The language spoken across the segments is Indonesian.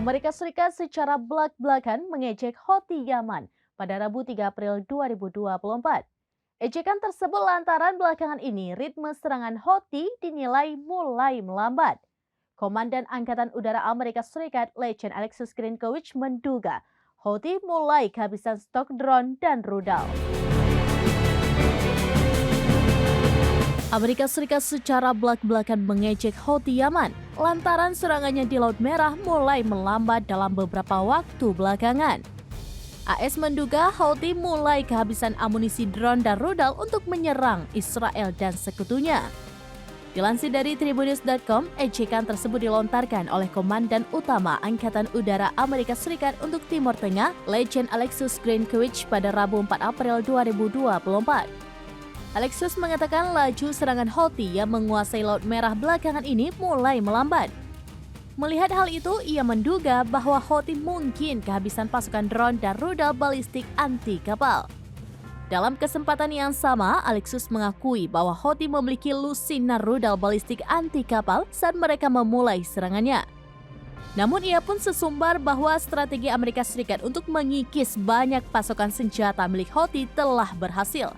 Amerika Serikat secara belak-belakan mengejek Houthi Yaman pada Rabu 3 April 2024. Ejekan tersebut lantaran belakangan ini ritme serangan Houthi dinilai mulai melambat. Komandan Angkatan Udara Amerika Serikat Letjen Alexus Grinkowitz menduga Houthi mulai kehabisan stok drone dan rudal. Amerika Serikat secara belak-belakan mengejek Houthi Yaman lantaran serangannya di Laut Merah mulai melambat dalam beberapa waktu belakangan. AS menduga Houthi mulai kehabisan amunisi drone dan rudal untuk menyerang Israel dan sekutunya. Dilansir dari Tribunnews.com, ejekan tersebut dilontarkan oleh Komandan Utama Angkatan Udara Amerika Serikat untuk Timur Tengah, Letjen Alexus Grinkowitz pada Rabu 4 April 2024. Alexus mengatakan laju serangan Houthi yang menguasai Laut Merah belakangan ini mulai melambat. Melihat hal itu, ia menduga bahwa Houthi mungkin kehabisan pasukan drone dan rudal balistik anti kapal. Dalam kesempatan yang sama, Alexus mengakui bahwa Houthi memiliki lusinar rudal balistik anti kapal saat mereka memulai serangannya. Namun ia pun sesumbar bahwa strategi Amerika Serikat untuk mengikis banyak pasukan senjata milik Houthi telah berhasil.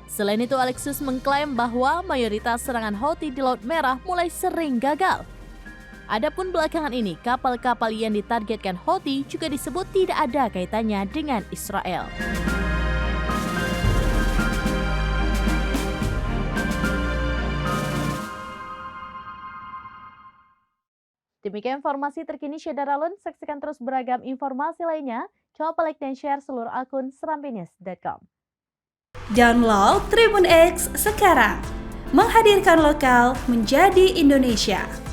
Selain itu, Alexus mengklaim bahwa mayoritas serangan Houthi di Laut Merah mulai sering gagal. Adapun belakangan ini, kapal-kapal yang ditargetkan Houthi juga disebut tidak ada kaitannya dengan Israel. Demikian informasi terkini Syedaralun. Saksikan terus beragam informasi lainnya. Coba like dan share seluruh akun serampinews.com. Download Tribun X sekarang, menghadirkan lokal menjadi Indonesia.